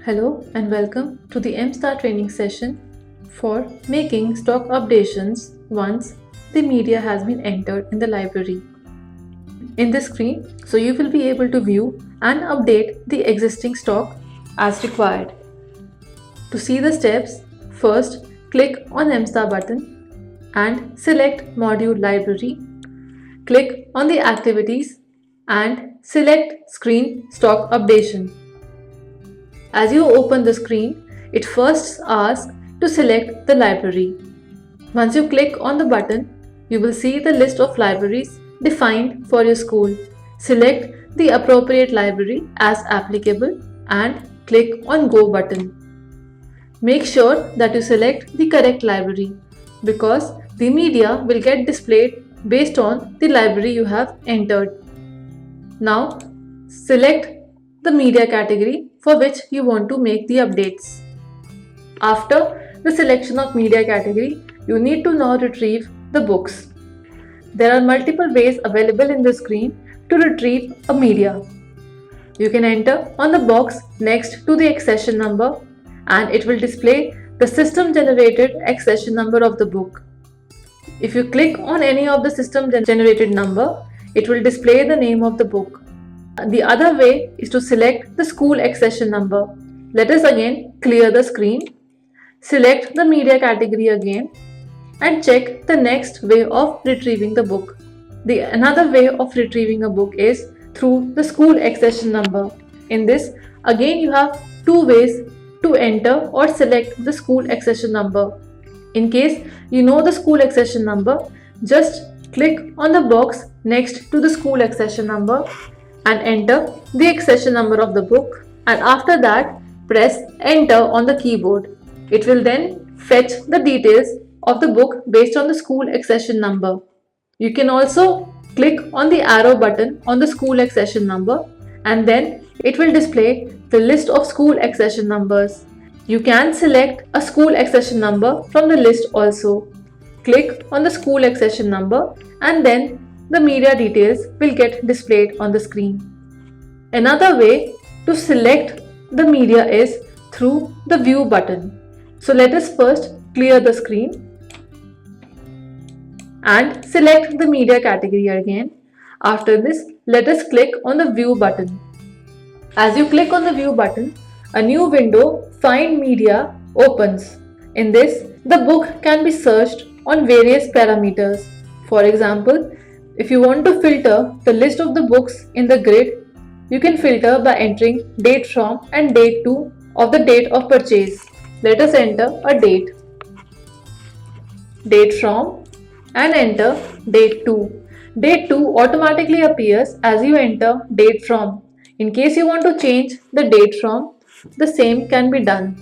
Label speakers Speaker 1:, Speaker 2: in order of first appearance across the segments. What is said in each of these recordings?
Speaker 1: Hello and welcome to the MStar training session for making stock updations once the media has been entered in the library. In this screen, you will be able to view and update the existing stock as required. To see the steps, first click on MStar button and select Module Library. Click on the activities and select Screen Stock Updation. As you open the screen, it first asks to select the library. Once you click on the button, you will see the list of libraries defined for your school. Select the appropriate library as applicable and click on Go button. Make sure that you select the correct library because the media will get displayed based on the library you have entered. Now, select the media category for which you want to make the updates. After the selection of media category, you need to now retrieve the books. There are multiple ways available in the screen to retrieve a media. You can enter on the box next to the accession number and it will display the system generated accession number of the book. If you click on any of the system generated number, it will display the name of the book. The other way is to select the school accession number. Let us again clear the screen, select the media category again and check the next way of retrieving the book. Another way of retrieving a book is through the school accession number. In this, again you have two ways to enter or select the school accession number. In case you know the school accession number, just click on the box next to the school accession number and enter the accession number of the book, and after that press enter on the keyboard. It will then fetch the details of the book based on the school accession number. You can also click on the arrow button on the school accession number and then it will display the list of school accession numbers. You can select a school accession number from the list also. Click on the school accession number and then the media details will get displayed on the screen. Another way to select the media is through the view button. So let us first clear the screen and select the media category again. After this, let us click on the view button. As you click on the view button, a new window, Find Media, opens. In this, the book can be searched on various parameters. For example, if you want to filter the list of the books in the grid, you can filter by entering date from and date to of the date of purchase. Let us enter a date. Date from and enter date to. Date to automatically appears as you enter date from. In case you want to change the date from, the same can be done.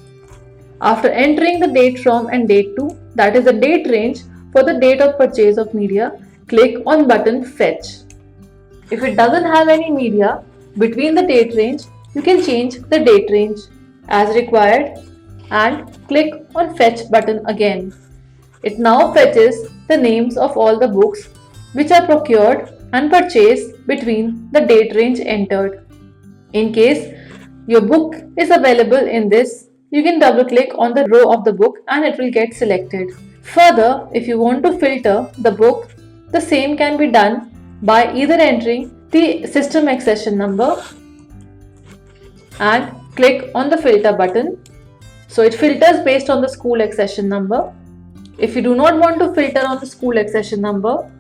Speaker 1: After entering the date from and date to, that is the date range for the date of purchase of media, click on button Fetch. If it doesn't have any media between the date range, you can change the date range as required and click on Fetch button again. It now fetches the names of all the books which are procured and purchased between the date range entered. In case your book is available in this, you can double click on the row of the book and it will get selected. Further, if you want to filter the book, the same can be done by either entering the system accession number and click on the filter button. So it filters based on the school accession number. If you do not want to filter on the school accession number,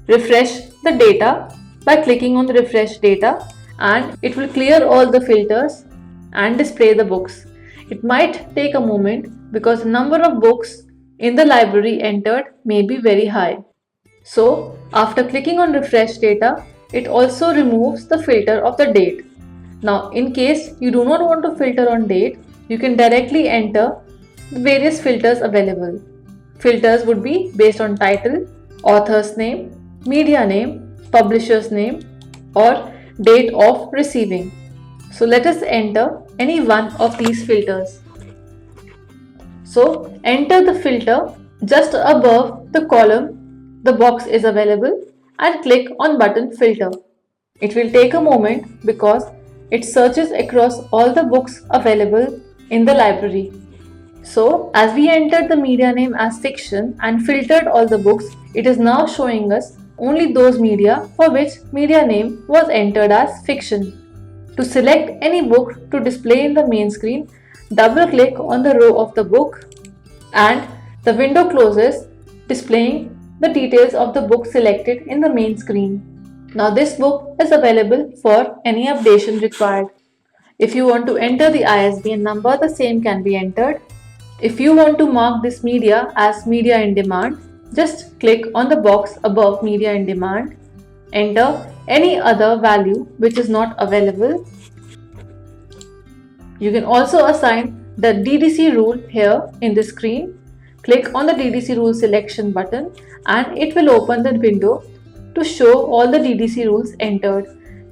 Speaker 1: refresh the data by clicking on the refresh data and it will clear all the filters and display the books. It might take a moment because the number of books in the library entered may be very high. So, after clicking on refresh data, it also removes the filter of the date. Now, in case you do not want to filter on date, you can directly enter the various filters available. Filters would be based on title, author's name, media name, publisher's name, or date of receiving. So, let us enter any one of these filters. So, enter the filter just above the column the box is available and click on button Filter. It will take a moment because it searches across all the books available in the library. So, as we entered the media name as fiction and filtered all the books, it is now showing us only those media for which media name was entered as fiction. To select any book to display in the main screen, double click on the row of the book and the window closes, displaying the details of the book selected in the main screen. Now this book is available for any updation required. If you want to enter the ISBN number, the same can be entered. If you want to mark this media as media in demand, just click on the box above media in demand, enter any other value which is not available. You can also assign the DDC rule here in the screen. Click on the DDC rule selection button and it will open the window to show all the DDC rules entered.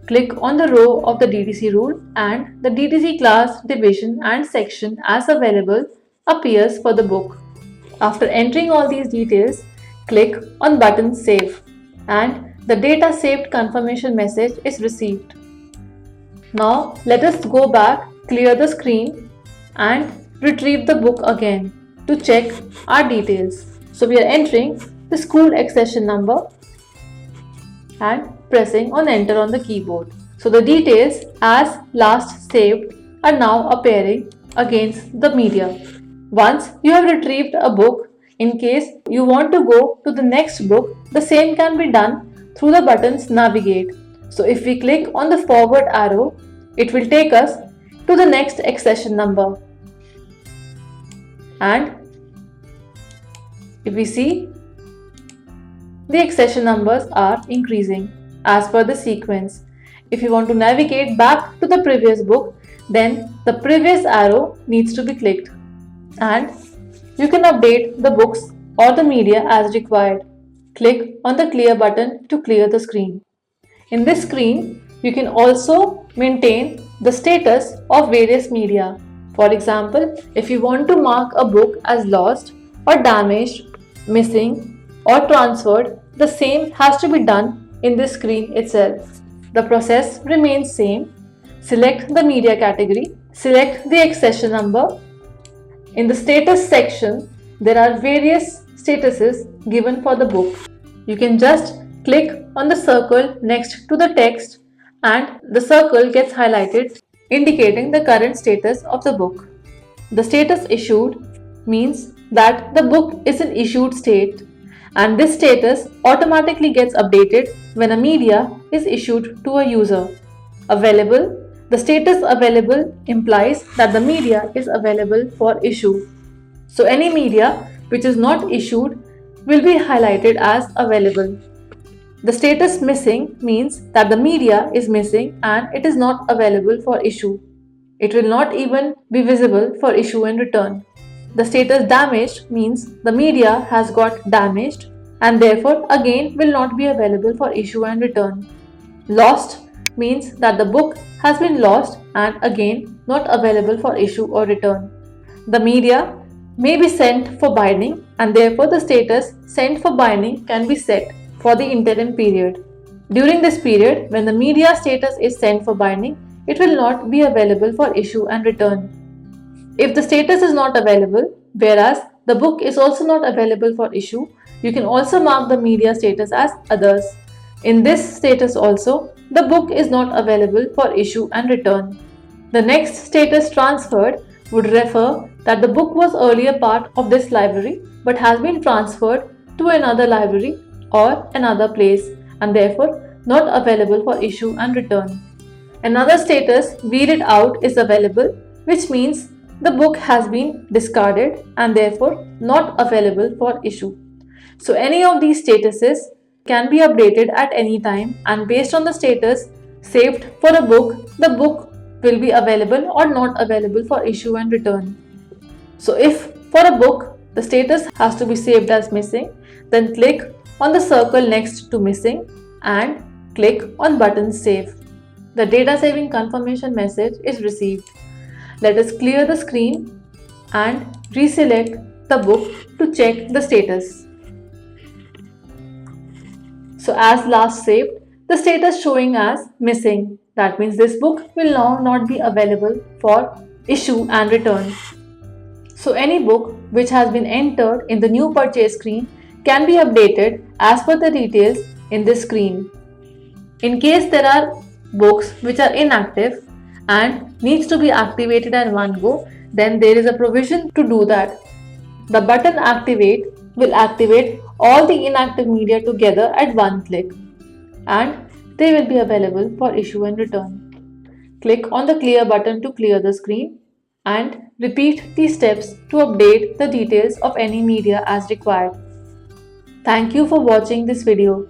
Speaker 1: Click on the row of the DDC rule and the DDC class, division and section as available appears for the book. After entering all these details, click on button Save and the data saved confirmation message is received. Now let us go back, clear the screen and retrieve the book again to check our details. So we are entering the school accession number and pressing on enter on the keyboard. So the details as last saved are now appearing against the media. Once you have retrieved a book, in case you want to go to the next book, the same can be done through the buttons Navigate. So if we click on the forward arrow, it will take us to the next accession number. And if we see, the accession numbers are increasing as per the sequence. If you want to navigate back to the previous book, then the previous arrow needs to be clicked. And you can update the books or the media as required. Click on the clear button to clear the screen. In this screen, you can also maintain the status of various media. For example, if you want to mark a book as lost or damaged, missing or transferred, the same has to be done in this screen itself. The process remains same. Select the media category, select the accession number. In the status section, there are various statuses given for the book. You can just click on the circle next to the text and the circle gets highlighted, indicating the current status of the book. The status issued means that the book is in issued state, and this status automatically gets updated when a media is issued to a user. Available. The status available implies that the media is available for issue. So any media which is not issued will be highlighted as available. The status missing means that the media is missing and it is not available for issue. It will not even be visible for issue and return. The status damaged means the media has got damaged and therefore again will not be available for issue and return. Lost means that the book has been lost and again not available for issue or return. The media may be sent for binding and therefore the status sent for binding can be set for the interim period. During this period, when the media status is sent for binding, it will not be available for issue and return. If the status is not available, whereas the book is also not available for issue, you can also mark the media status as others. In this status also, the book is not available for issue and return. The next status transferred would refer that the book was earlier part of this library but has been transferred to another library or another place and therefore not available for issue and return. Another status we read out is available, which means the book has been discarded and therefore not available for issue. So any of these statuses can be updated at any time, and based on the status saved for a book, the book will be available or not available for issue and return. So if for a book the status has to be saved as missing, then click on the circle next to missing and click on button Save. The data saving confirmation message is received. Let us clear the screen and reselect the book to check the status. So as last saved, the status showing as missing. That means this book will now not be available for issue and return. So any book which has been entered in the new purchase screen can be updated as per the details in this screen. In case there are books which are inactive and needs to be activated at one go, then there is a provision to do that. The button activate will activate all the inactive media together at one click, and they will be available for issue and return. Click on the clear button to clear the screen and repeat these steps to update the details of any media as required. Thank you for watching this video.